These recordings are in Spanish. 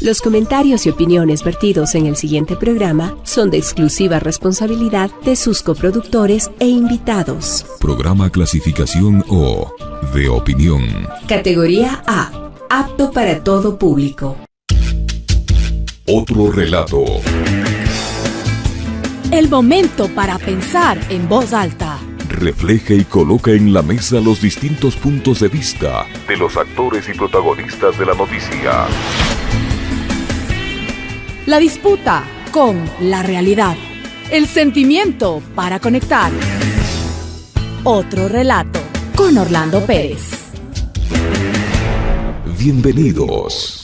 Los comentarios y opiniones vertidos en el siguiente programa son de exclusiva responsabilidad de sus coproductores e invitados. Programa clasificación O, de opinión. Categoría A, apto para todo público. Otro relato. El momento para pensar en voz alta. Refleja y coloca en la mesa los distintos puntos de vista de los actores y protagonistas de la noticia. La disputa con la realidad. El sentimiento para conectar. Otro relato con Orlando Pérez. Bienvenidos.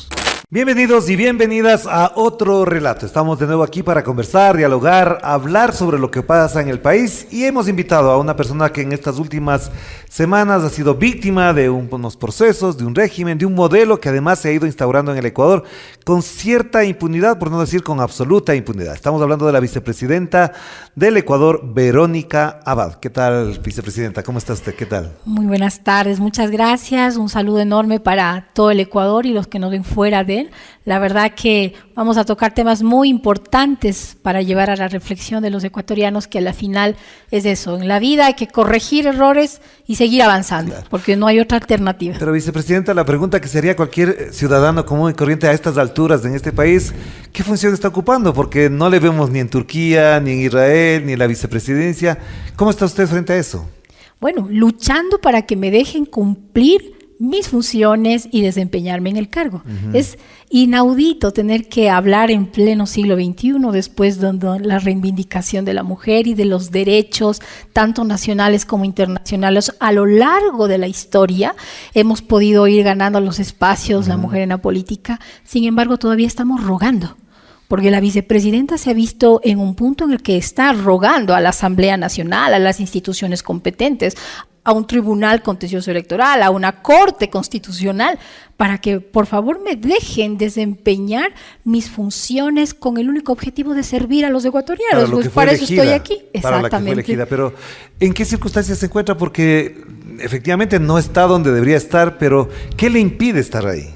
Bienvenidos y bienvenidas a otro relato. Estamos de nuevo aquí para conversar, dialogar, hablar sobre lo que pasa en el país y hemos invitado a una persona que en estas últimas semanas ha sido víctima de unos procesos, de un régimen, de un modelo que además se ha ido instaurando en el Ecuador con cierta impunidad, por no decir con absoluta impunidad. Estamos hablando de la vicepresidenta del Ecuador, Verónica Abad. ¿Qué tal, vicepresidenta? ¿Cómo está usted? ¿Qué tal? Muy buenas tardes, muchas gracias. Un saludo enorme para todo el Ecuador y los que nos ven fuera de él. La verdad que vamos a tocar temas muy importantes para llevar a la reflexión de los ecuatorianos, que a la final es eso. En la vida hay que corregir errores y seguir avanzando, claro, porque no hay otra alternativa. Pero, vicepresidenta, la pregunta que sería cualquier ciudadano común y corriente a estas alturas en este país, ¿qué función está ocupando? Porque no le vemos ni en Turquía, ni en Israel, ni en la vicepresidencia. ¿Cómo está usted frente a eso? Bueno, luchando para que me dejen cumplir mis funciones y desempeñarme en el cargo. Es inaudito tener que hablar en pleno siglo XXI, después de la reivindicación de la mujer y de los derechos, tanto nacionales como internacionales. A lo largo de la historia hemos podido ir ganando los espacios, la mujer en la política. Sin embargo, todavía estamos rogando, porque la vicepresidenta se ha visto en un punto en el que está rogando a la Asamblea Nacional, a las instituciones competentes, a un tribunal contencioso electoral, a una corte constitucional, para que por favor me dejen desempeñar mis funciones con el único objetivo de servir a los ecuatorianos. Pues para eso estoy aquí. Para la que fue elegida. Pero ¿en qué circunstancias se encuentra? Porque efectivamente no está donde debería estar, pero ¿qué le impide estar ahí?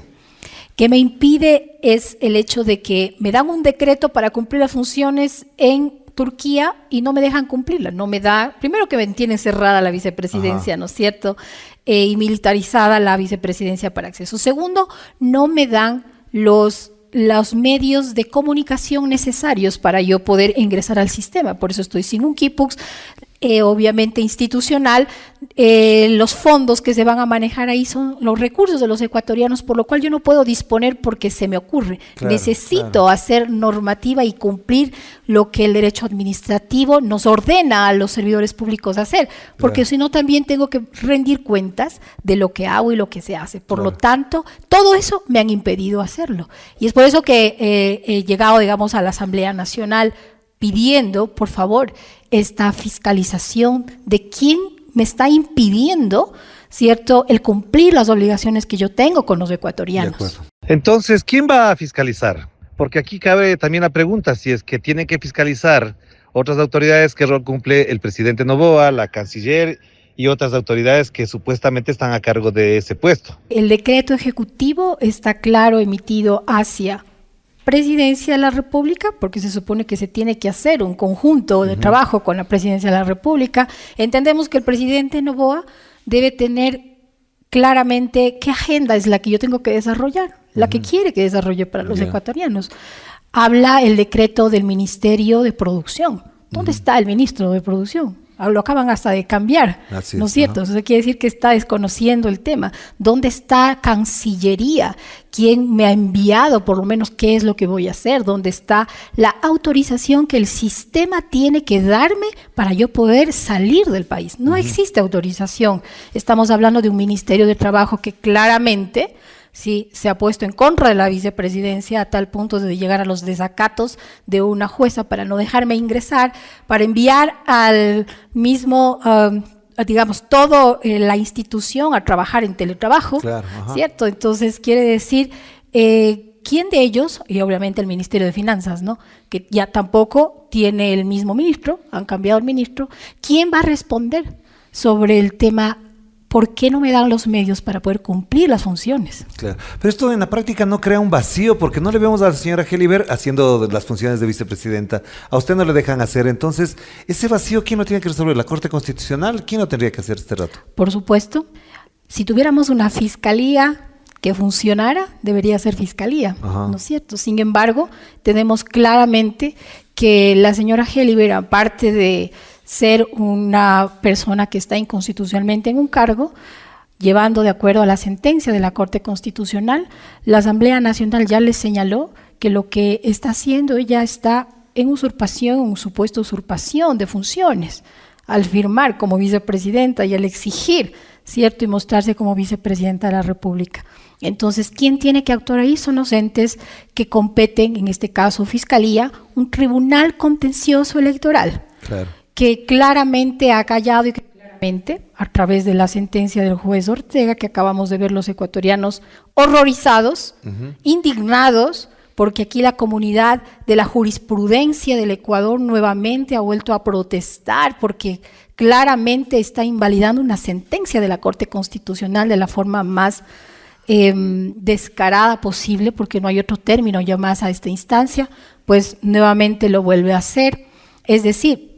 Que me impide es el hecho de que me dan un decreto para cumplir las funciones en Turquía y no me dejan cumplirla, no me da, primero que me tienen cerrada la vicepresidencia, ¿no es cierto? Y militarizada la vicepresidencia para acceso. Segundo, no me dan los medios de comunicación necesarios para yo poder ingresar al sistema, por eso estoy sin un Kipux, obviamente institucional. Los fondos que se van a manejar ahí son los recursos de los ecuatorianos, por lo cual yo no puedo disponer porque se me ocurre. Claro, necesito hacer normativa y cumplir lo que el derecho administrativo nos ordena a los servidores públicos hacer, porque si no también tengo que rendir cuentas de lo que hago y lo que se hace. Por lo tanto, todo eso me han impedido hacerlo. Y es por eso que he llegado, digamos, a la Asamblea Nacional pidiendo, por favor, esta fiscalización de quién me está impidiendo, ¿cierto?, el cumplir las obligaciones que yo tengo con los ecuatorianos. Entonces, ¿quién va a fiscalizar? Porque aquí cabe también la pregunta, si es que tienen que fiscalizar otras autoridades, ¿qué rol cumple el presidente Noboa, la canciller y otras autoridades que supuestamente están a cargo de ese puesto? El decreto ejecutivo está claro, emitido hacia Presidencia de la República, porque se supone que se tiene que hacer un conjunto de trabajo con la Presidencia de la República. Entendemos que el presidente Noboa debe tener claramente qué agenda es la que yo tengo que desarrollar, la que quiere que desarrolle para los ecuatorianos. Habla el decreto del Ministerio de Producción. ¿Dónde está el ministro de Producción? Lo acaban hasta de cambiar, ¿no es cierto? Eso quiere decir que está desconociendo el tema. ¿Dónde está Cancillería? ¿Quién me ha enviado por lo menos qué es lo que voy a hacer? ¿Dónde está la autorización que el sistema tiene que darme para yo poder salir del país? No existe autorización. Estamos hablando de un Ministerio de Trabajo que claramente sí se ha puesto en contra de la vicepresidencia a tal punto de llegar a los desacatos de una jueza para no dejarme ingresar, para enviar al mismo, digamos, toda la institución a trabajar en teletrabajo, ¿cierto? Entonces quiere decir, ¿quién de ellos? Y obviamente el Ministerio de Finanzas, ¿no?, que ya tampoco tiene el mismo ministro, han cambiado el ministro. ¿Quién va a responder sobre el tema ¿por qué no me dan los medios para poder cumplir las funciones? Claro. Pero esto en la práctica no crea un vacío, porque no le vemos a la señora Helliber haciendo las funciones de vicepresidenta. A usted no le dejan hacer. Entonces, ese vacío, ¿quién lo tiene que resolver? ¿La Corte Constitucional? ¿Quién lo tendría que hacer este rato? Por supuesto, si tuviéramos una fiscalía que funcionara, debería ser fiscalía, Ajá. ¿no es cierto? Sin embargo, tenemos claramente que la señora Helliber, aparte de ser una persona que está inconstitucionalmente en un cargo, llevando de acuerdo a la sentencia de la Corte Constitucional, la Asamblea Nacional ya les señaló que lo que está haciendo ella está en usurpación, en supuesta usurpación de funciones, al firmar como vicepresidenta y al exigir, ¿cierto?, y mostrarse como vicepresidenta de la República. Entonces, ¿quién tiene que actuar ahí? Son los entes que competen, en este caso Fiscalía, un tribunal contencioso electoral, Claro. que claramente ha callado y que claramente, a través de la sentencia del juez Ortega, que acabamos de ver los ecuatorianos horrorizados, indignados, porque aquí la comunidad de la jurisprudencia del Ecuador nuevamente ha vuelto a protestar, porque claramente está invalidando una sentencia de la Corte Constitucional de la forma más descarada posible, porque no hay otro término ya más a esta instancia, pues nuevamente lo vuelve a hacer. Es decir,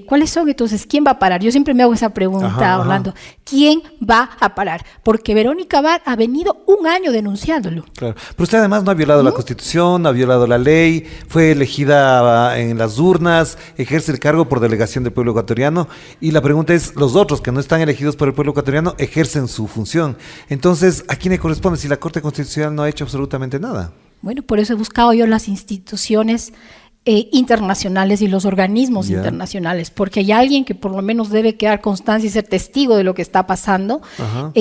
¿cuáles son entonces? ¿Quién va a parar? Yo siempre me hago esa pregunta, Ajá. Orlando. ¿Quién va a parar? Porque Verónica Abad ha venido un año denunciándolo. Claro. Pero usted además no ha violado la Constitución, no ha violado la ley, fue elegida en las urnas, ejerce el cargo por delegación del pueblo ecuatoriano, y la pregunta es, los otros que no están elegidos por el pueblo ecuatoriano ejercen su función. Entonces, ¿a quién le corresponde si la Corte Constitucional no ha hecho absolutamente nada? Bueno, por eso he buscado yo las instituciones internacionales y los organismos Ya. internacionales, porque hay alguien que por lo menos debe quedar constancia y ser testigo de lo que está pasando Ajá.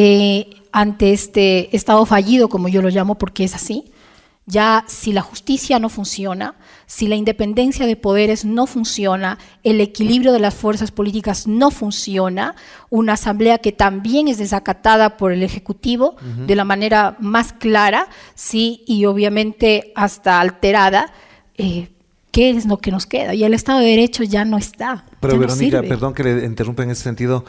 ante este estado fallido, como yo lo llamo, porque es así. Ya si la justicia no funciona, si la independencia de poderes no funciona, el equilibrio de las fuerzas políticas no funciona, una asamblea que también es desacatada por el Ejecutivo de la manera más clara, sí, y obviamente hasta alterada, ¿qué es lo que nos queda? Y el Estado de Derecho ya no está. Pero ya no Verónica, sirve. perdón que le interrumpa en ese sentido.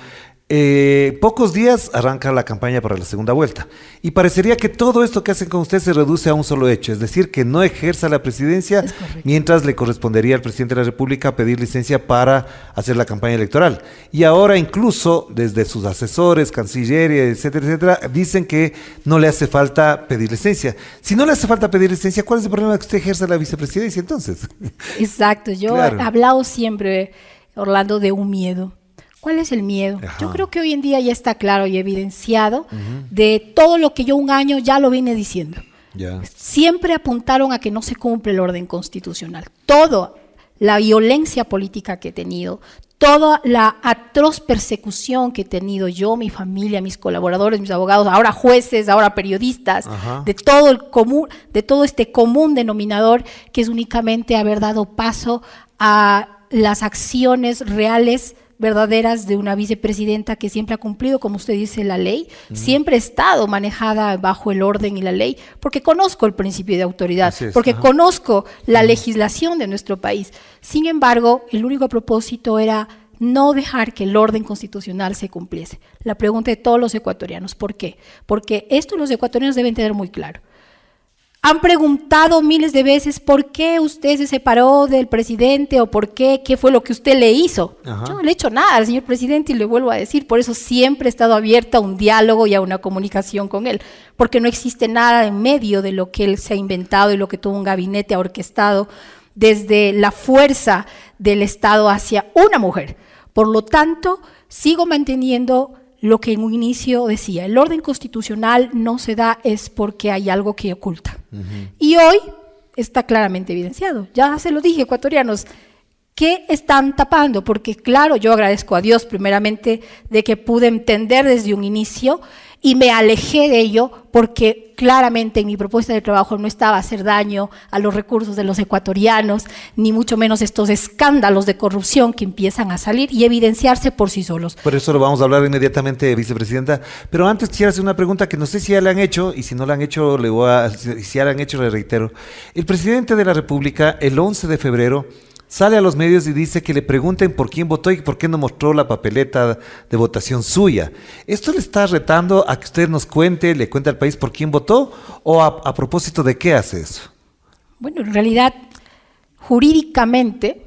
Pocos días arranca la campaña para la segunda vuelta y parecería que todo esto que hacen con usted se reduce a un solo hecho, es decir, que no ejerza la presidencia Es correcto. mientras le correspondería al presidente de la República pedir licencia para hacer la campaña electoral. Y ahora incluso desde sus asesores, Cancillería, etcétera, etcétera, dicen que no le hace falta pedir licencia. Si no le hace falta pedir licencia, ¿cuál es el problema de que usted ejerza la vicepresidencia entonces? Exacto, yo Claro. he hablado siempre, Orlando, de un miedo. ¿Cuál es el miedo? Ajá. Yo creo que hoy en día ya está claro y evidenciado de todo lo que yo un año ya lo vine diciendo. Ya. Siempre apuntaron a que no se cumple el orden constitucional. Toda la violencia política que he tenido, toda la atroz persecución que he tenido yo, mi familia, mis colaboradores, mis abogados, ahora jueces, ahora periodistas, Ajá. de todo el común, de todo este común denominador que es únicamente haber dado paso a las acciones reales, verdaderas de una vicepresidenta que siempre ha cumplido, como usted dice, la ley, siempre ha estado manejada bajo el orden y la ley, porque conozco el principio de autoridad, Así es, porque ajá. conozco la legislación de nuestro país. Sin embargo, el único propósito era no dejar que el orden constitucional se cumpliese. La pregunta de todos los ecuatorianos, ¿por qué? Porque esto los ecuatorianos deben tener muy claro. Han preguntado miles de veces por qué usted se separó del presidente o por qué fue lo que usted le hizo. Ajá. Yo no le he hecho nada al señor presidente y le vuelvo a decir, por eso siempre he estado abierta a un diálogo y a una comunicación con él, porque no existe nada en medio de lo que él se ha inventado y lo que todo un gabinete ha orquestado desde la fuerza del Estado hacia una mujer. Por lo tanto, sigo manteniendo lo que en un inicio decía, el orden constitucional no se da es porque hay algo que oculta. Y hoy está claramente evidenciado. Ya se lo dije, ecuatorianos, ¿qué están tapando? Porque claro, yo agradezco a Dios primeramente de que pude entender desde un inicio y me alejé de ello porque claramente en mi propuesta de trabajo no estaba hacer daño a los recursos de los ecuatorianos, ni mucho menos estos escándalos de corrupción que empiezan a salir y evidenciarse por sí solos. Por eso lo vamos a hablar inmediatamente, vicepresidenta. Pero antes quisiera hacer una pregunta que no sé si ya le han hecho, y si no la han hecho, si ya la han hecho, le reitero. El presidente de la República, el 11 de febrero, sale a los medios y dice que le pregunten por quién votó y por qué no mostró la papeleta de votación suya. ¿Esto le está retando a que usted nos cuente, le cuente al país por quién votó o a propósito de qué hace eso? Bueno, en realidad, jurídicamente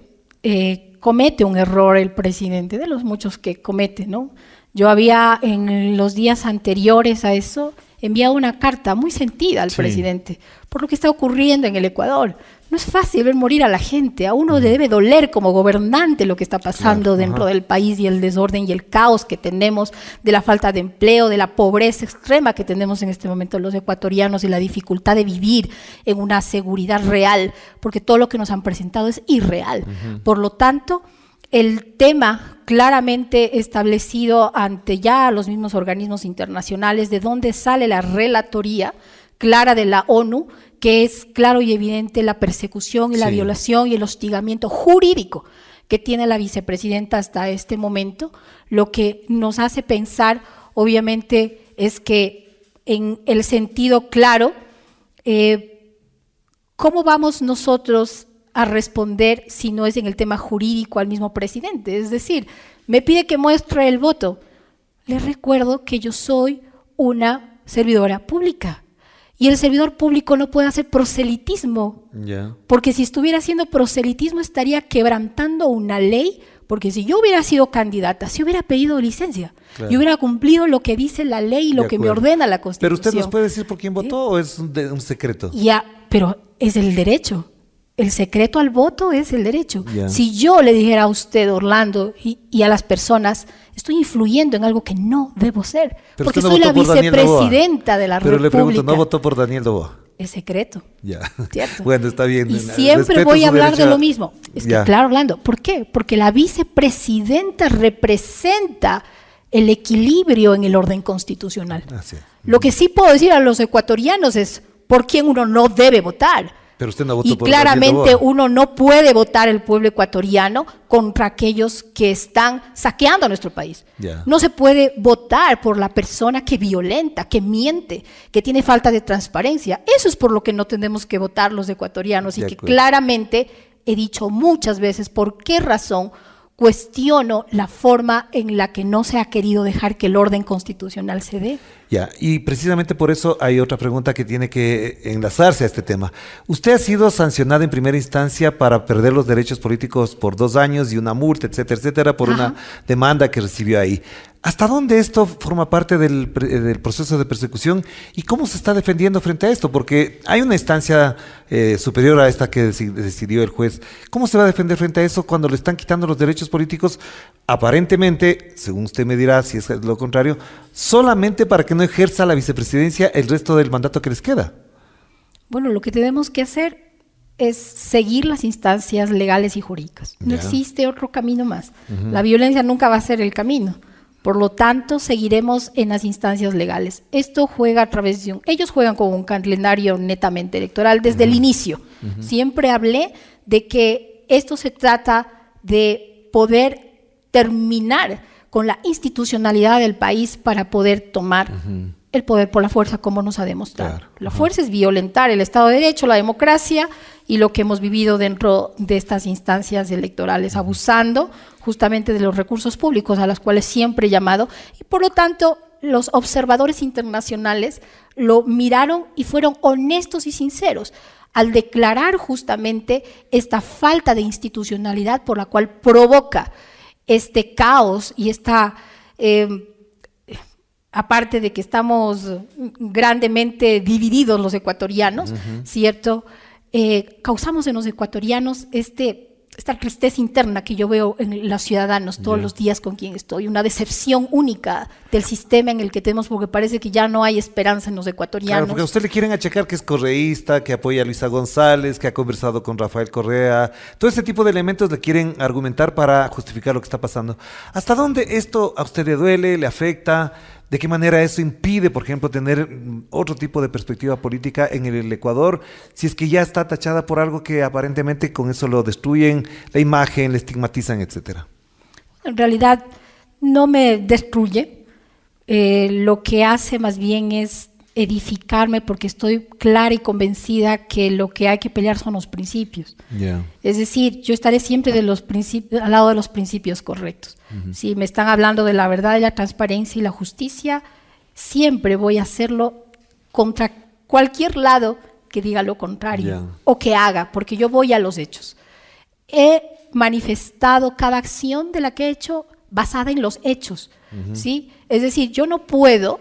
comete un error el presidente, de los muchos que comete, ¿no? Yo había en los días anteriores a eso enviado una carta muy sentida al presidente por lo que está ocurriendo en el Ecuador. No es fácil ver morir a la gente, a uno le debe doler como gobernante lo que está pasando dentro del país y el desorden y el caos que tenemos, de la falta de empleo, de la pobreza extrema que tenemos en este momento los ecuatorianos y la dificultad de vivir en una seguridad real, porque todo lo que nos han presentado es irreal. Por lo tanto, el tema claramente establecido ante ya los mismos organismos internacionales, de dónde sale la relatoría clara de la ONU, que es claro y evidente la persecución y la violación y el hostigamiento jurídico que tiene la vicepresidenta hasta este momento, lo que nos hace pensar, obviamente, es que en el sentido claro, ¿cómo vamos nosotros a responder si no es en el tema jurídico al mismo presidente? Es decir, me pide que muestre el voto. Les recuerdo que yo soy una servidora pública y el servidor público no puede hacer proselitismo, porque si estuviera haciendo proselitismo estaría quebrantando una ley, porque si yo hubiera sido candidata, si hubiera pedido licencia, yo hubiera cumplido lo que dice la ley y lo que me ordena la Constitución. ¿Pero usted nos puede decir por quién votó o es un secreto? Ya, pero es el derecho. El secreto al voto es el derecho. Si yo le dijera a usted, Orlando, y a las personas, estoy influyendo en algo que no debo ser, pero porque no soy la vicepresidenta de la República. Pero le pregunto, ¿no votó por Daniel Noboa? Es secreto. ¿Cierto? Bueno, está bien. Y siempre voy a hablar de lo mismo. Es que, claro, Orlando, ¿por qué? Porque la vicepresidenta representa el equilibrio en el orden constitucional. Lo que sí puedo decir a los ecuatorianos es por quién uno no debe votar. Pero usted no votó y por claramente uno no puede votar el pueblo ecuatoriano contra aquellos que están saqueando a nuestro país. No se puede votar por la persona que violenta, que miente, que tiene falta de transparencia. Eso es por lo que no tenemos que votar los ecuatorianos y que claramente he dicho muchas veces por qué razón cuestiono la forma en la que no se ha querido dejar que el orden constitucional se dé. Y precisamente por eso hay otra pregunta que tiene que enlazarse a este tema. Usted ha sido sancionado en primera instancia para perder los derechos políticos por 2 años y una multa, etcétera, etcétera, por una demanda que recibió ahí. ¿Hasta dónde esto forma parte del proceso de persecución y cómo se está defendiendo frente a esto? Porque hay una instancia superior a esta que decidió el juez. ¿Cómo se va a defender frente a eso cuando le están quitando los derechos políticos, aparentemente, según usted me dirá si es lo contrario, solamente para que no ejerza la vicepresidencia el resto del mandato que les queda? Bueno, lo que tenemos que hacer es seguir las instancias legales y jurídicas. No existe otro camino más. La violencia nunca va a ser el camino. Por lo tanto, seguiremos en las instancias legales. Esto juega a través de ellos juegan con un calendario netamente electoral desde el inicio. Siempre hablé de que esto se trata de poder terminar con la institucionalidad del país para poder tomar el poder por la fuerza, como nos ha demostrado. La fuerza es violentar el Estado de Derecho, la democracia y lo que hemos vivido dentro de estas instancias electorales, abusando justamente de los recursos públicos a los cuales siempre he llamado, y por lo tanto los observadores internacionales lo miraron y fueron honestos y sinceros al declarar justamente esta falta de institucionalidad por la cual provoca este caos y esta, aparte de que estamos grandemente divididos los ecuatorianos, ¿cierto? Causamos en los ecuatorianos esta tristeza interna que yo veo en los ciudadanos todos los días con quien estoy, una decepción única del sistema en el que tenemos, porque parece que ya no hay esperanza en los ecuatorianos. Claro, porque a usted le quieren achacar que es correísta, que apoya a Luisa González, que ha conversado con Rafael Correa, todo ese tipo de elementos le quieren argumentar para justificar lo que está pasando. ¿Hasta dónde esto a usted le duele, le afecta? ¿De qué manera eso impide, por ejemplo, tener otro tipo de perspectiva política en el Ecuador, si es que ya está tachada por algo que aparentemente con eso lo destruyen, la imagen, le estigmatizan, etcétera? En realidad no me destruye, lo que hace más bien es edificarme porque estoy clara y convencida que lo que hay que pelear son los principios. Es decir, yo estaré siempre al lado de los principios correctos. Si me están hablando de la verdad, de la transparencia y la justicia, siempre voy a hacerlo contra cualquier lado que diga lo contrario o que haga, porque yo voy a los hechos. He manifestado cada acción de la que he hecho basada en los hechos, ¿sí? Es decir, yo no puedo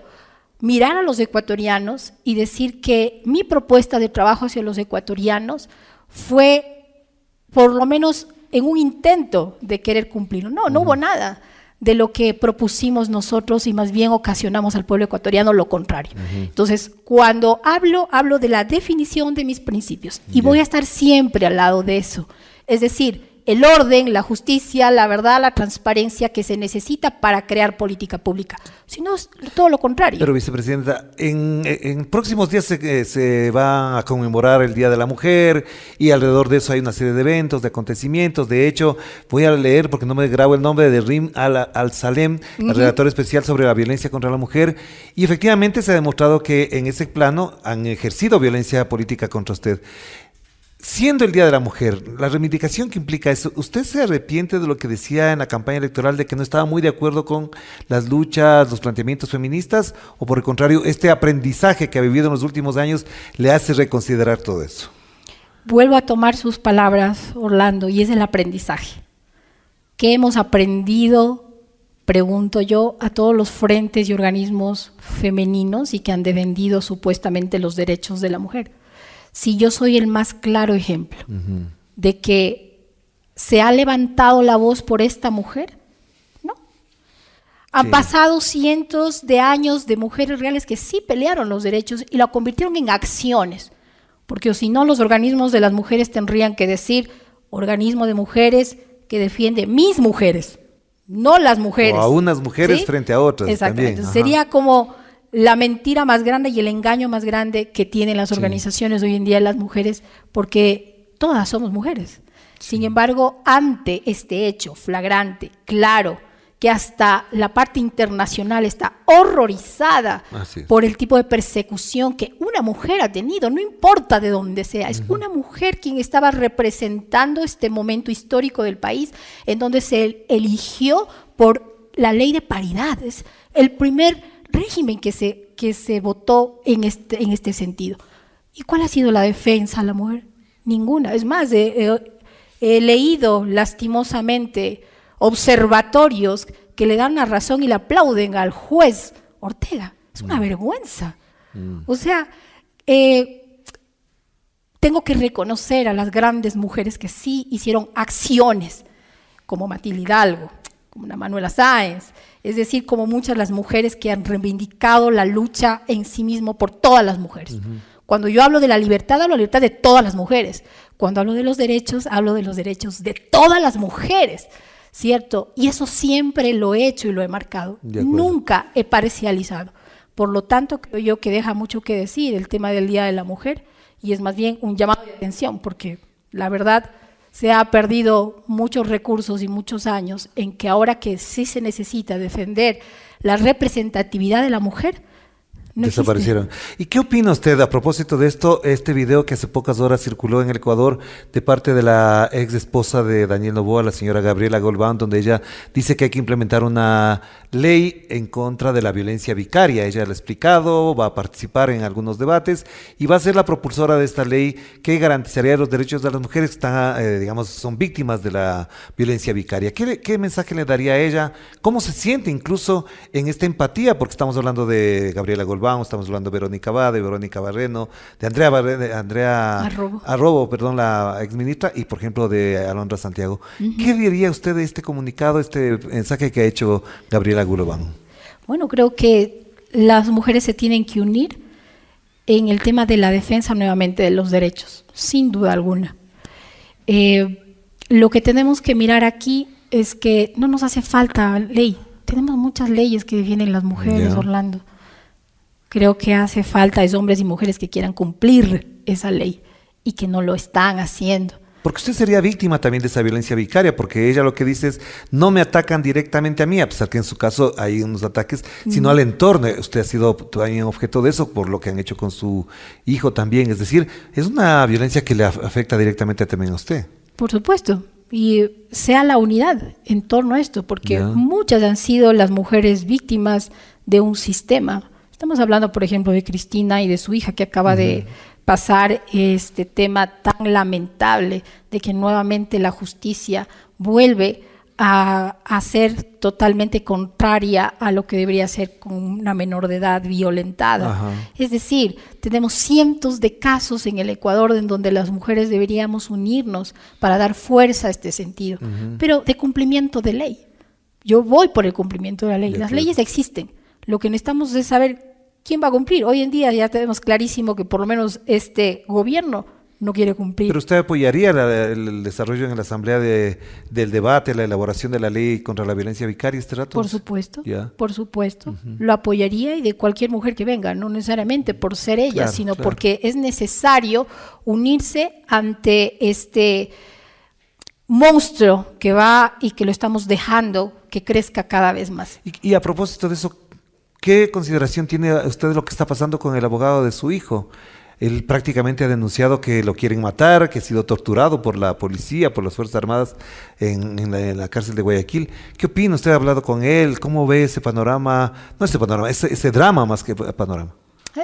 mirar a los ecuatorianos y decir que mi propuesta de trabajo hacia los ecuatorianos fue por lo menos en un intento de querer cumplirlo. No hubo nada de lo que propusimos nosotros y más bien ocasionamos al pueblo ecuatoriano lo contrario. Entonces, cuando hablo de la definición de mis principios y voy a estar siempre al lado de eso. Es decir, el orden, la justicia, la verdad, la transparencia que se necesita para crear política pública. Si no, es todo lo contrario. Pero, vicepresidenta, en próximos días se va a conmemorar el Día de la Mujer y alrededor de eso hay una serie de eventos, de acontecimientos. De hecho, voy a leer, porque no me grabo el nombre, de Rim Al-Salem, el relator especial sobre la violencia contra la mujer. Y efectivamente se ha demostrado que en ese plano han ejercido violencia política contra usted. Siendo el Día de la Mujer, la reivindicación que implica eso, ¿usted se arrepiente de lo que decía en la campaña electoral de que no estaba muy de acuerdo con las luchas, los planteamientos feministas? ¿O por el contrario, este aprendizaje que ha vivido en los últimos años le hace reconsiderar todo eso? Vuelvo a tomar sus palabras, Orlando, y es el aprendizaje. ¿Qué hemos aprendido, pregunto yo, a todos los frentes y organismos femeninos y que han defendido supuestamente los derechos de la mujer? Si yo soy el más claro ejemplo de que se ha levantado la voz por esta mujer, ¿no? Han pasado cientos de años de mujeres reales que sí pelearon los derechos y la convirtieron en acciones, porque si no los organismos de las mujeres tendrían que decir organismo de mujeres que defiende mis mujeres, no las mujeres. O a unas mujeres, ¿sí?, frente a otras. Exactamente. Sería como la mentira más grande y el engaño más grande que tienen las organizaciones hoy en día de las mujeres, porque todas somos mujeres. Sin embargo, ante este hecho flagrante, claro, que hasta la parte internacional está horrorizada por el tipo de persecución que una mujer ha tenido, no importa de dónde sea, es una mujer quien estaba representando este momento histórico del país, en donde se eligió por la ley de paridad. Es el primer régimen que se votó en este sentido. ¿Y cuál ha sido la defensa a la mujer? Ninguna. Es más, he leído lastimosamente observatorios que le dan la razón y le aplauden al juez Ortega. Es una vergüenza. O sea, tengo que reconocer a las grandes mujeres que sí hicieron acciones, como Matilde Hidalgo, como una Manuela Sáenz, es decir, como muchas de las mujeres que han reivindicado la lucha en sí mismo por todas las mujeres. Cuando yo hablo de la libertad, hablo de la libertad de todas las mujeres. Cuando hablo de los derechos, hablo de los derechos de todas las mujeres, ¿cierto? Y eso siempre lo he hecho y lo he marcado. Nunca he parcializado. Por lo tanto, creo yo que deja mucho que decir el tema del Día de la Mujer, y es más bien un llamado de atención, porque la verdad se ha perdido muchos recursos y muchos años en que ahora que sí se necesita defender la representatividad de la mujer, no desaparecieron. existe. ¿Y qué opina usted a propósito de esto, este video que hace pocas horas circuló en el Ecuador de parte de la ex esposa de Daniel Noboa, la señora Gabriela Golbán, donde ella dice que hay que implementar una ley en contra de la violencia vicaria? Ella lo ha explicado, va a participar en algunos debates y va a ser la propulsora de esta ley que garantizaría los derechos de las mujeres que están, digamos, son víctimas de la violencia vicaria. ¿Qué mensaje le daría a ella? ¿Cómo se siente incluso en esta empatía? Porque estamos hablando de Gabriela Golbán, estamos hablando de Verónica Abad, de Verónica Barreno, de Andrea Arrobo, la exministra, y por ejemplo de Alondra Santiago. ¿Qué diría usted de este comunicado, este mensaje que ha hecho Gabriela Golbán? Bueno, creo que las mujeres se tienen que unir en el tema de la defensa nuevamente de los derechos, sin duda alguna. Lo que tenemos que mirar aquí es que no nos hace falta ley. Tenemos muchas leyes que defienden las mujeres, Orlando. Creo que hace falta es hombres y mujeres que quieran cumplir esa ley y que no lo están haciendo. Porque usted sería víctima también de esa violencia vicaria, porque ella lo que dice es, no me atacan directamente a mí, a pesar que en su caso hay unos ataques, sino al entorno. Usted ha sido también objeto de eso por lo que han hecho con su hijo también. Es decir, es una violencia que le afecta directamente también a usted. Por supuesto. Y sea la unidad en torno a esto, porque muchas han sido las mujeres víctimas de un sistema. Estamos hablando, por ejemplo, de Cristina y de su hija que acaba de pasar este tema tan lamentable de que nuevamente la justicia vuelve a ser totalmente contraria a lo que debería ser con una menor de edad violentada. Es decir, tenemos cientos de casos en el Ecuador en donde las mujeres deberíamos unirnos para dar fuerza a este sentido, pero de cumplimiento de ley. Yo voy por el cumplimiento de la ley. Las leyes existen. Lo que necesitamos es saber quién va a cumplir. Hoy en día ya tenemos clarísimo que por lo menos este gobierno no quiere cumplir. ¿Pero usted apoyaría el desarrollo en la Asamblea del debate, la elaboración de la ley contra la violencia vicaria este rato? Por supuesto, por supuesto. Lo apoyaría y de cualquier mujer que venga, no necesariamente por ser ella, sino porque es necesario unirse ante este monstruo que va y que lo estamos dejando que crezca cada vez más. Y a propósito de eso, ¿qué consideración tiene usted de lo que está pasando con el abogado de su hijo? Él prácticamente ha denunciado que lo quieren matar, que ha sido torturado por la policía, por las Fuerzas Armadas en la cárcel de Guayaquil. ¿Qué opina? ¿Usted ha hablado con él? ¿Cómo ve ese panorama? No ese panorama, ese drama más que panorama.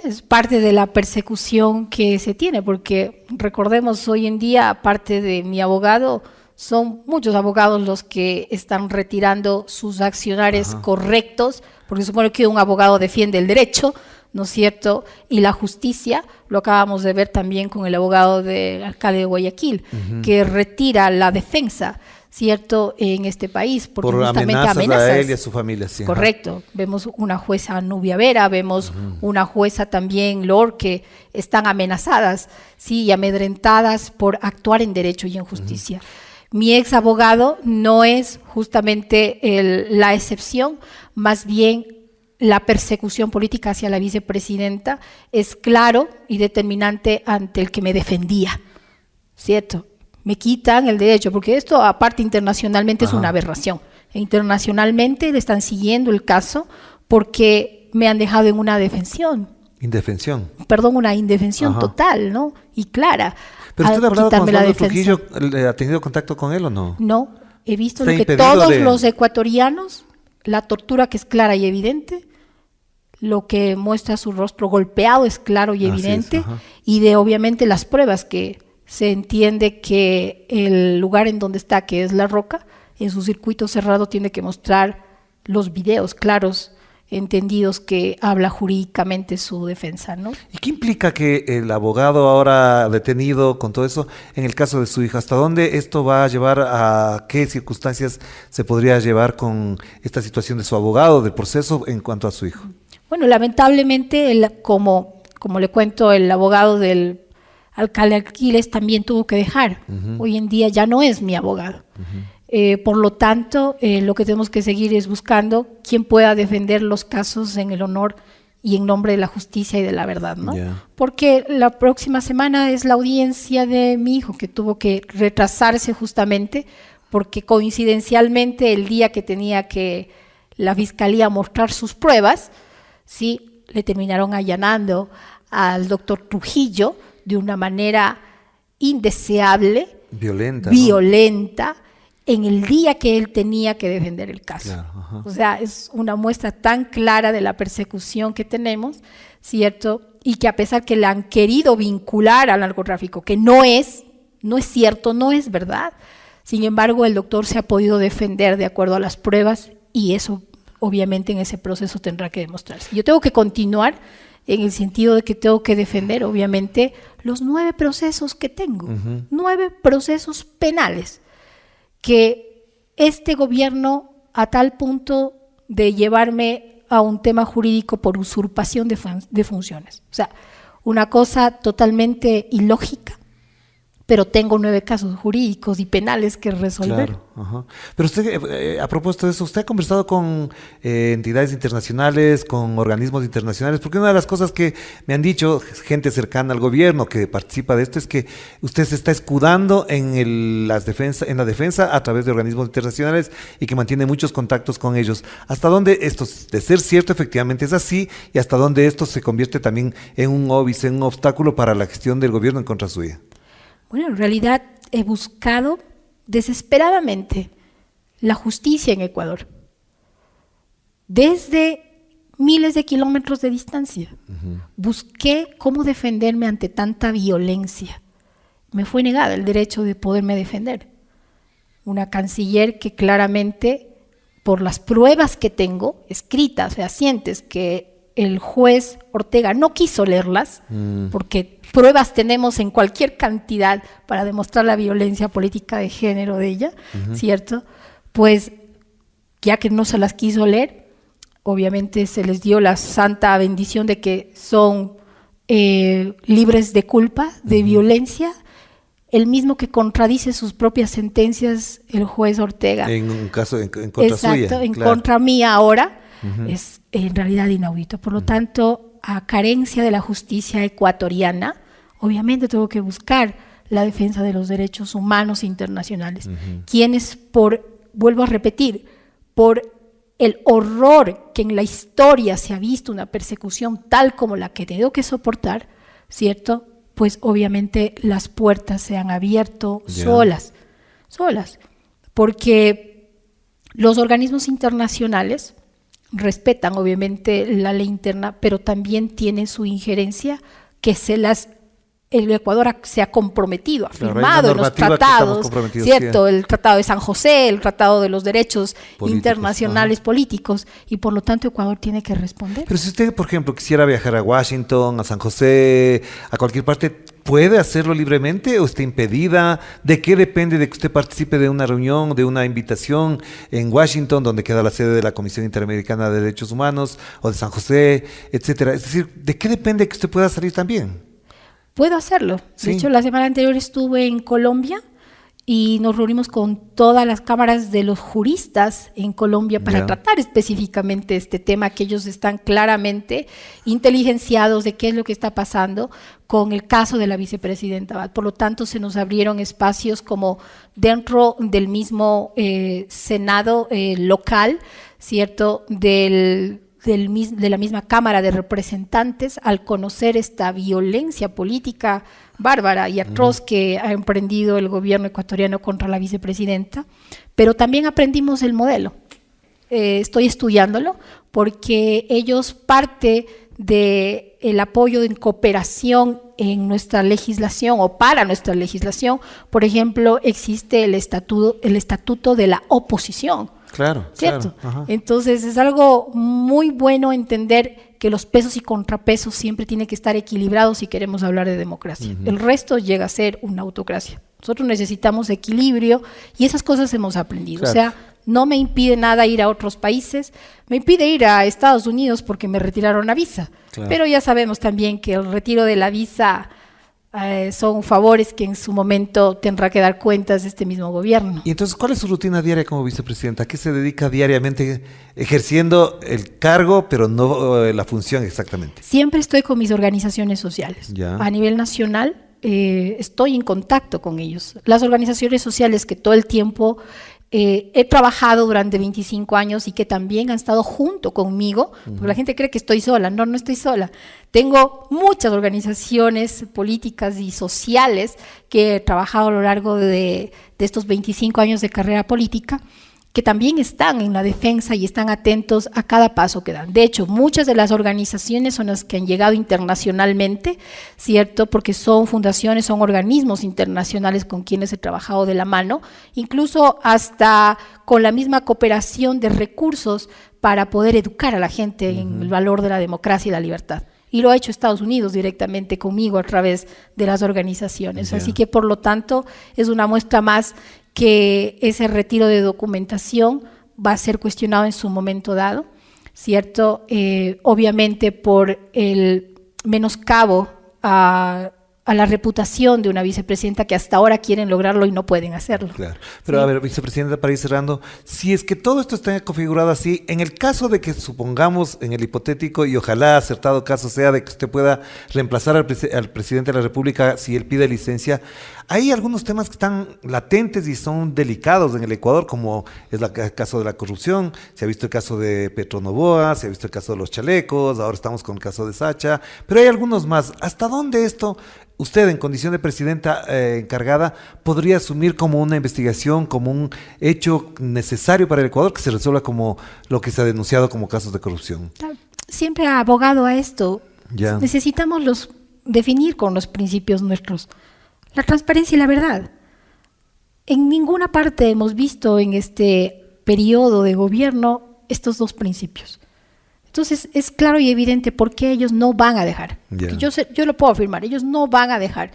Es parte de la persecución que se tiene, porque recordemos hoy en día, aparte de mi abogado, son muchos abogados los que están retirando sus accionares correctos, porque supone que un abogado defiende el derecho, ¿no es cierto? Y la justicia, lo acabamos de ver también con el abogado del alcalde de Guayaquil, que retira la defensa, ¿cierto? En este país, porque por justamente amenazas a él y a su familia. Sí. Correcto. Vemos una jueza Nubia Vera, vemos una jueza también Lor, que están amenazadas, sí, y amedrentadas por actuar en derecho y en justicia. Mi ex abogado no es justamente la excepción, más bien la persecución política hacia la vicepresidenta es claro y determinante ante el que me defendía, ¿cierto? Me quitan el derecho, porque esto aparte internacionalmente es una aberración. Internacionalmente le están siguiendo el caso porque me han dejado en una defensión. Indefensión. Perdón, una indefensión total, ¿no? Y clara. ¿Pero usted ha hablado con Osvaldo Trujillo? ¿Ha tenido contacto con él o no? No, he visto lo que todos los ecuatorianos, la tortura que es clara y evidente, lo que muestra su rostro golpeado es claro y evidente, y de obviamente las pruebas que se entiende que el lugar en donde está, que es La Roca, en su circuito cerrado tiene que mostrar los videos claros, entendidos, que habla jurídicamente su defensa, ¿no? ¿Y qué implica que el abogado ahora detenido con todo eso, en el caso de su hija, hasta dónde esto va a llevar, a qué circunstancias se podría llevar con esta situación de su abogado, del proceso en cuanto a su hijo? Bueno, lamentablemente, como le cuento, el abogado del alcalde Aquiles también tuvo que dejar. Hoy en día ya no es mi abogado. Por lo tanto, lo que tenemos que seguir es buscando quién pueda defender los casos en el honor y en nombre de la justicia y de la verdad, ¿no? Porque la próxima semana es la audiencia de mi hijo, que tuvo que retrasarse justamente porque coincidencialmente el día que tenía que la fiscalía mostrar sus pruebas, sí, le terminaron allanando al doctor Trujillo de una manera indeseable, violenta, ¿no? En el día que él tenía que defender el caso. Claro, o sea, es una muestra tan clara de la persecución que tenemos, ¿cierto? Y que a pesar que le han querido vincular al narcotráfico, que no es cierto, no es verdad, sin embargo el doctor se ha podido defender de acuerdo a las pruebas y eso obviamente en ese proceso tendrá que demostrarse. Yo tengo que continuar en el sentido de que tengo que defender obviamente los 9 procesos que tengo, 9 procesos penales, que este gobierno a tal punto de llevarme a un tema jurídico por usurpación de funciones. O sea, una cosa totalmente ilógica, pero tengo 9 casos jurídicos y penales que resolver. Claro, ajá. Pero usted, a propósito de eso, ¿usted ha conversado con entidades internacionales, con organismos internacionales? Porque una de las cosas que me han dicho gente cercana al gobierno que participa de esto es que usted se está escudando en la defensa a través de organismos internacionales y que mantiene muchos contactos con ellos. ¿Hasta dónde esto, de ser cierto, efectivamente es así? ¿Y hasta dónde esto se convierte también en un óbice, en un obstáculo para la gestión del gobierno en contra suya? Bueno, en realidad he buscado desesperadamente la justicia en Ecuador, desde miles de kilómetros de distancia. Busqué cómo defenderme ante tanta violencia. Me fue negado el derecho de poderme defender. Una canciller que claramente, por las pruebas que tengo, escritas, fehacientes, que el juez Ortega no quiso leerlas, porque pruebas tenemos en cualquier cantidad para demostrar la violencia política de género de ella, ¿cierto? Pues ya que no se las quiso leer, obviamente se les dio la santa bendición de que son libres de culpa, de violencia, el mismo que contradice sus propias sentencias el juez Ortega. En un caso en contra suya. Exacto, en claro. contra mía ahora. Es en realidad inaudito. Por lo tanto, a carencia de la justicia ecuatoriana, obviamente tengo que buscar la defensa de los derechos humanos internacionales, quienes vuelvo a repetir, por el horror que en la historia se ha visto una persecución tal como la que tengo que soportar, ¿cierto? Pues obviamente las puertas se han abierto solas, porque los organismos internacionales respetan obviamente la ley interna, pero también tienen su injerencia que el Ecuador se ha comprometido, ha firmado en los tratados, ¿cierto? El Tratado de San José, el Tratado de los Derechos Internacionales Políticos, y por lo tanto Ecuador tiene que responder. Pero si usted, por ejemplo, quisiera viajar a Washington, a San José, a cualquier parte, ¿puede hacerlo libremente o está impedida? ¿De qué depende de que usted participe de una reunión, de una invitación en Washington, donde queda la sede de la Comisión Interamericana de Derechos Humanos, o de San José, etcétera? Es decir, ¿de qué depende que usted pueda salir también? Puedo hacerlo. Sí. De hecho, la semana anterior estuve en Colombia y nos reunimos con todas las cámaras de los juristas en Colombia para tratar específicamente este tema, que ellos están claramente inteligenciados de qué es lo que está pasando con el caso de la vicepresidenta Abad. Por lo tanto, se nos abrieron espacios como dentro del mismo Senado local, ¿cierto?, de la misma Cámara de Representantes, al conocer esta violencia política bárbara y atroz que ha emprendido el gobierno ecuatoriano contra la vicepresidenta, pero también aprendimos el modelo. Estoy estudiándolo porque ellos, parte del apoyo en cooperación en nuestra legislación o para nuestra legislación, por ejemplo, existe el estatuto de la oposición. Claro, ¿cierto? Claro. Entonces es algo muy bueno entender que los pesos y contrapesos siempre tienen que estar equilibrados si queremos hablar de democracia. El resto llega a ser una autocracia. Nosotros necesitamos equilibrio y esas cosas hemos aprendido. Claro. O sea, no me impide nada ir a otros países, me impide ir a Estados Unidos porque me retiraron la visa. Claro. Pero ya sabemos también que el retiro de la visa son favores que en su momento tendrá que dar cuentas de este mismo gobierno. Y entonces, ¿cuál es su rutina diaria como vicepresidenta? ¿A qué se dedica diariamente ejerciendo el cargo, pero no la función exactamente? Siempre estoy con mis organizaciones sociales. Ya. A nivel nacional estoy en contacto con ellos. Las organizaciones sociales que todo el tiempo he trabajado durante 25 años y que también han estado junto conmigo, porque la gente cree que estoy sola. No estoy sola. Tengo muchas organizaciones políticas y sociales que he trabajado a lo largo de estos 25 años de carrera política, que también están en la defensa y están atentos a cada paso que dan. De hecho, muchas de las organizaciones son las que han llegado internacionalmente, ¿cierto? Porque son fundaciones, son organismos internacionales con quienes he trabajado de la mano, incluso hasta con la misma cooperación de recursos para poder educar a la gente en el valor de la democracia y la libertad. Y lo ha hecho Estados Unidos directamente conmigo a través de las organizaciones. Así que, por lo tanto, es una muestra más que ese retiro de documentación va a ser cuestionado en su momento dado, ¿cierto? Obviamente por el menoscabo a a la reputación de una vicepresidenta que hasta ahora quieren lograrlo y no pueden hacerlo. Claro. Pero Sí. a ver, vicepresidenta, para ir cerrando, si es que todo esto está configurado así, en el caso de que supongamos, en el hipotético y ojalá acertado caso sea de que usted pueda reemplazar al presidente de la República si él pide licencia, hay algunos temas que están latentes y son delicados en el Ecuador, como es el caso de la corrupción, se ha visto el caso de Petronovoa, se ha visto el caso de los chalecos, ahora estamos con el caso de Sacha, pero hay algunos más. ¿Hasta dónde esto usted, en condición de presidenta encargada, podría asumir como una investigación, como un hecho necesario para el Ecuador que se resuelva como lo que se ha denunciado como casos de corrupción? Siempre ha abogado a esto. Ya. Necesitamos definir con los principios nuestros la transparencia y la verdad. En ninguna parte hemos visto en este periodo de gobierno estos dos principios. Entonces es claro y evidente por qué ellos no van a dejar. Ya. Yo lo puedo afirmar, ellos no van a dejar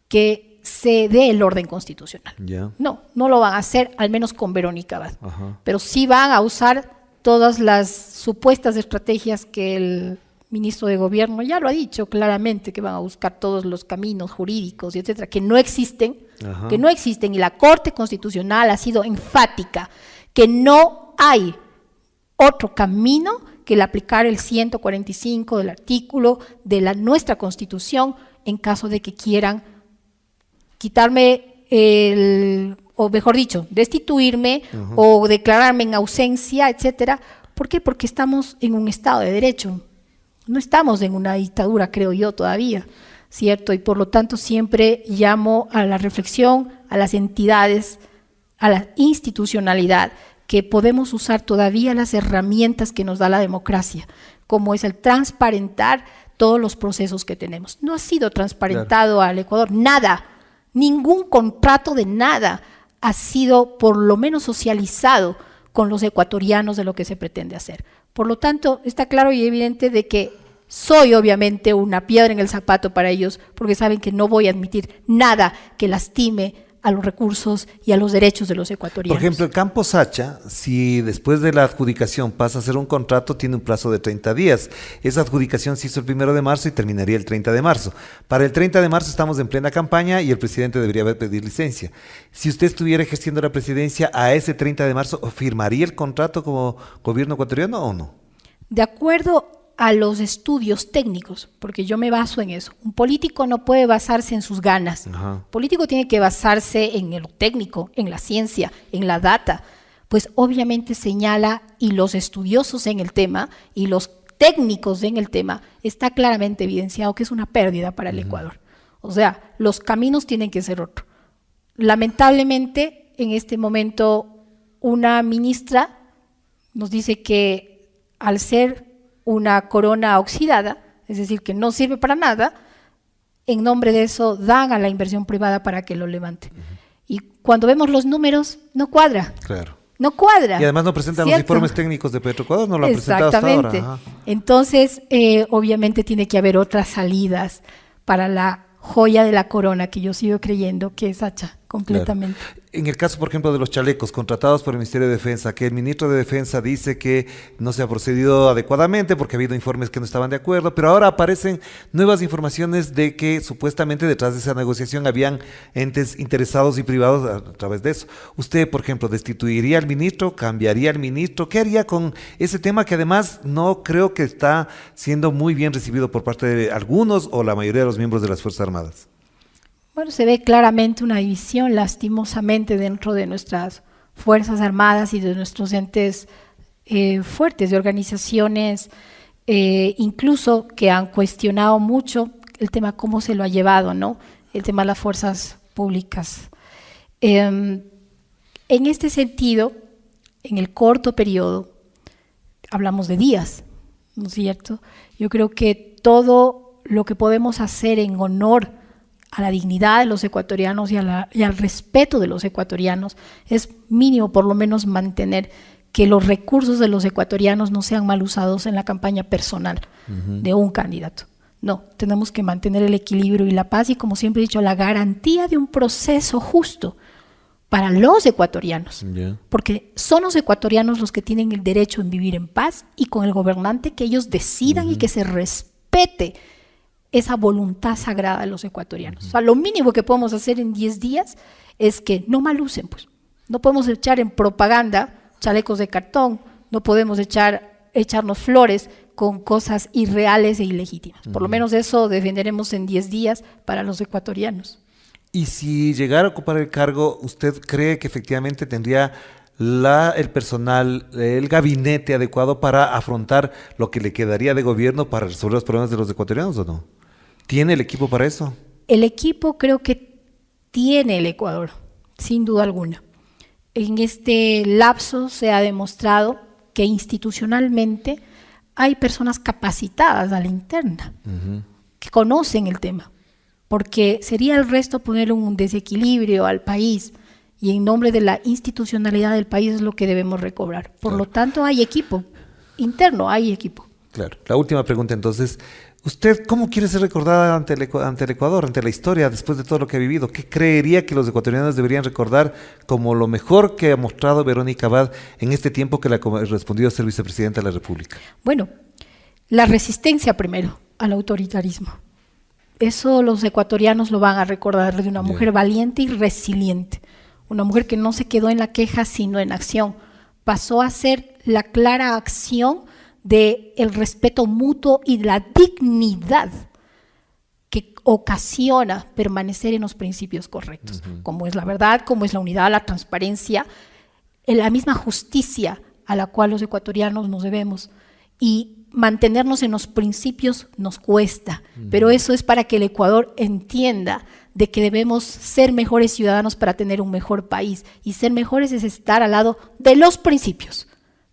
que se dé el orden constitucional. Ya. No lo van a hacer, al menos con Verónica Abad. Ajá. Pero sí van a usar todas las supuestas estrategias que el ministro de Gobierno ya lo ha dicho claramente, que van a buscar todos los caminos jurídicos y etcétera, que no existen, Ajá. que no existen, y la Corte Constitucional ha sido enfática, que no hay otro camino que el aplicar el 145 del artículo de nuestra Constitución en caso de que quieran quitarme o mejor dicho, destituirme o declararme en ausencia, etcétera. ¿Por qué? Porque estamos en un Estado de Derecho. No estamos en una dictadura, creo yo, todavía, ¿cierto? Y por lo tanto siempre llamo a la reflexión, a las entidades, a la institucionalidad, que podemos usar todavía las herramientas que nos da la democracia, como es el transparentar todos los procesos que tenemos. No ha sido transparentado al Ecuador nada, ningún contrato de nada ha sido por lo menos socializado con los ecuatorianos de lo que se pretende hacer. Por lo tanto, está claro y evidente de que soy obviamente una piedra en el zapato para ellos, porque saben que no voy a admitir nada que lastime a los recursos y a los derechos de los ecuatorianos. Por ejemplo, el campo Sacha, si después de la adjudicación pasa a ser un contrato, tiene un plazo de 30 días. Esa adjudicación se hizo el 1 de marzo y terminaría el 30 de marzo. Para el 30 de marzo estamos en plena campaña y el presidente debería pedir licencia. Si usted estuviera ejerciendo la presidencia a ese 30 de marzo, ¿firmaría el contrato como gobierno ecuatoriano o no? De acuerdo a los estudios técnicos, porque yo me baso en eso. Un político no puede basarse en sus ganas. Ajá. Un político tiene que basarse en lo técnico, en la ciencia, en la data. Pues obviamente señala, y los estudiosos en el tema, y los técnicos en el tema, está claramente evidenciado que es una pérdida para el Ecuador. O sea, los caminos tienen que ser otros. Lamentablemente, en este momento, una ministra nos dice que al ser una corona oxidada, es decir, que no sirve para nada, en nombre de eso dan a la inversión privada para que lo levante. Y cuando vemos los números, no cuadra. Claro. No cuadra. Y además no presentan los ¿cierto? informes técnicos de Petroecuador, no lo han presentado hasta ahora. Exactamente. Ajá. Entonces, obviamente tiene que haber otras salidas para la joya de la corona, que yo sigo creyendo que es Sacha, completamente. Claro. En el caso, por ejemplo, de los chalecos contratados por el Ministerio de Defensa, que el ministro de Defensa dice que no se ha procedido adecuadamente porque ha habido informes que no estaban de acuerdo, pero ahora aparecen nuevas informaciones de que supuestamente detrás de esa negociación habían entes interesados y privados a través de eso. Usted, por ejemplo, ¿destituiría al ministro? ¿Cambiaría al ministro? ¿Qué haría con ese tema que además no creo que está siendo muy bien recibido por parte de algunos o la mayoría de los miembros de las Fuerzas Armadas? Bueno, se ve claramente una división, lastimosamente, dentro de nuestras Fuerzas Armadas y de nuestros entes fuertes, de organizaciones, incluso que han cuestionado mucho el tema cómo se lo ha llevado, ¿no? El tema de las fuerzas públicas. En este sentido, en el corto periodo, hablamos de días, ¿no es cierto? Yo creo que todo lo que podemos hacer en honor a la dignidad de los ecuatorianos y al respeto de los ecuatorianos es mínimo, por lo menos mantener que los recursos de los ecuatorianos no sean mal usados en la campaña personal de un candidato. No, tenemos que mantener el equilibrio y la paz y, como siempre he dicho, la garantía de un proceso justo para los ecuatorianos, porque son los ecuatorianos los que tienen el derecho en vivir en paz y con el gobernante que ellos decidan y que se respete esa voluntad sagrada de los ecuatorianos. O sea, lo mínimo que podemos hacer en 10 días es que no malucen, pues. No podemos echar en propaganda chalecos de cartón, no podemos echarnos flores con cosas irreales e ilegítimas. Por lo menos eso defenderemos en 10 días para los ecuatorianos. Y si llegara a ocupar el cargo, ¿usted cree que efectivamente tendría el personal, el gabinete adecuado para afrontar lo que le quedaría de gobierno para resolver los problemas de los ecuatorianos o no? ¿Tiene el equipo para eso? El equipo creo que tiene el Ecuador, sin duda alguna. En este lapso se ha demostrado que institucionalmente hay personas capacitadas a la interna, que conocen el tema, porque sería el resto poner un desequilibrio al país, y en nombre de la institucionalidad del país es lo que debemos recobrar. Por lo tanto, hay equipo interno, hay equipo. Claro. La última pregunta entonces, ¿usted cómo quiere ser recordada ante el Ecuador, ante la historia, después de todo lo que ha vivido? ¿Qué creería que los ecuatorianos deberían recordar como lo mejor que ha mostrado Verónica Abad en este tiempo que le ha correspondido ser vicepresidenta de la República? Bueno, la resistencia primero al autoritarismo. Eso los ecuatorianos lo van a recordar de una mujer valiente y resiliente. Una mujer que no se quedó en la queja, sino en acción. Pasó a ser la clara acción del respeto mutuo y la dignidad que ocasiona permanecer en los principios correctos, como es la verdad, como es la unidad, la transparencia, en la misma justicia a la cual los ecuatorianos nos debemos. Y mantenernos en los principios nos cuesta, pero eso es para que el Ecuador entienda de que debemos ser mejores ciudadanos para tener un mejor país, y ser mejores es estar al lado de los principios,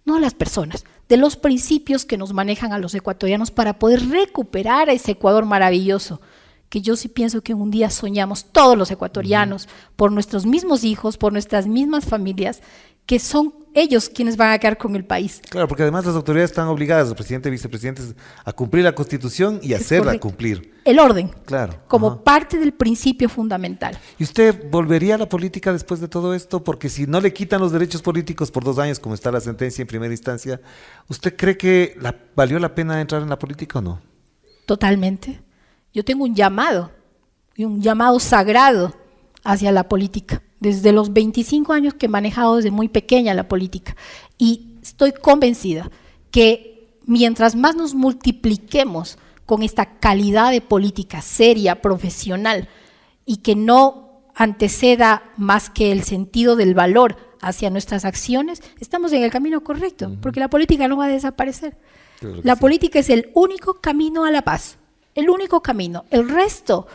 no las personas, de los principios que nos manejan a los ecuatorianos para poder recuperar ese Ecuador maravilloso, que yo sí pienso que un día soñamos todos los ecuatorianos, por nuestros mismos hijos, por nuestras mismas familias, que son ellos quienes van a quedar con el país. Claro, porque además las autoridades están obligadas, los presidentes y vicepresidentes, a cumplir la Constitución y hacerla cumplir. El orden, claro, como parte del principio fundamental. ¿Y usted volvería a la política después de todo esto? Porque si no le quitan los derechos políticos por 2 años, como está la sentencia en primera instancia, ¿usted cree que valió la pena entrar en la política o no? Totalmente. Yo tengo un llamado sagrado hacia la política. Desde los 25 años que he manejado desde muy pequeña la política, y estoy convencida que mientras más nos multipliquemos con esta calidad de política seria, profesional, y que no anteceda más que el sentido del valor hacia nuestras acciones, estamos en el camino correcto, porque la política no va a desaparecer. La política es el único camino a la paz, el único camino. El resto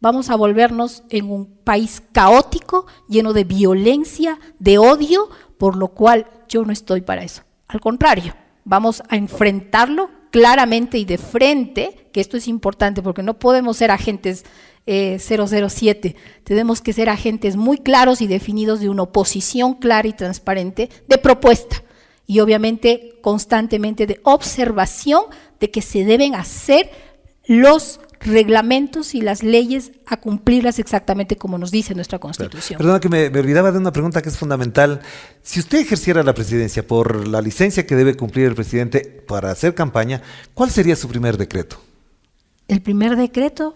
vamos a volvernos en un país caótico, lleno de violencia, de odio, por lo cual yo no estoy para eso. Al contrario, vamos a enfrentarlo claramente y de frente, que esto es importante porque no podemos ser agentes 007, tenemos que ser agentes muy claros y definidos de una oposición clara y transparente de propuesta, y obviamente constantemente de observación de que se deben hacer los reglamentos y las leyes a cumplirlas exactamente como nos dice nuestra Constitución. Perdona que me olvidaba de una pregunta que es fundamental. Si usted ejerciera la presidencia por la licencia que debe cumplir el presidente para hacer campaña, ¿cuál sería su primer decreto? El primer decreto,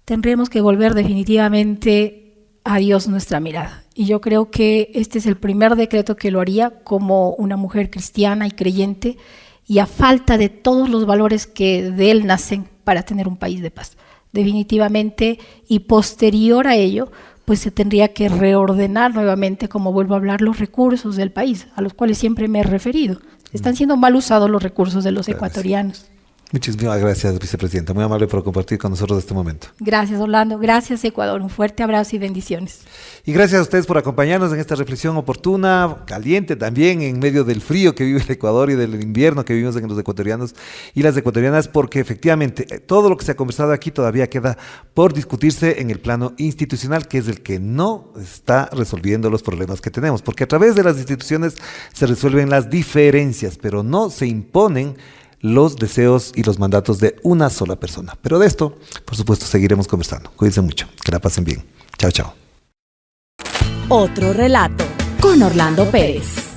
tendríamos que volver definitivamente a Dios nuestra mirada. Y yo creo que este es el primer decreto que lo haría como una mujer cristiana y creyente, y a falta de todos los valores que de él nacen para tener un país de paz. Definitivamente, y posterior a ello, pues se tendría que reordenar nuevamente, como vuelvo a hablar, los recursos del país, a los cuales siempre me he referido. Están siendo mal usados los recursos de los ecuatorianos. Muchísimas gracias, vicepresidenta. Muy amable por compartir con nosotros este momento. Gracias, Orlando. Gracias, Ecuador. Un fuerte abrazo y bendiciones. Y gracias a ustedes por acompañarnos en esta reflexión oportuna, caliente también, en medio del frío que vive el Ecuador y del invierno que vivimos en los ecuatorianos y las ecuatorianas, porque efectivamente todo lo que se ha conversado aquí todavía queda por discutirse en el plano institucional, que es el que no está resolviendo los problemas que tenemos, porque a través de las instituciones se resuelven las diferencias, pero no se imponen los deseos y los mandatos de una sola persona. Pero de esto, por supuesto, seguiremos conversando. Cuídense mucho, que la pasen bien. Chao, chao. Otro relato con Orlando Pérez.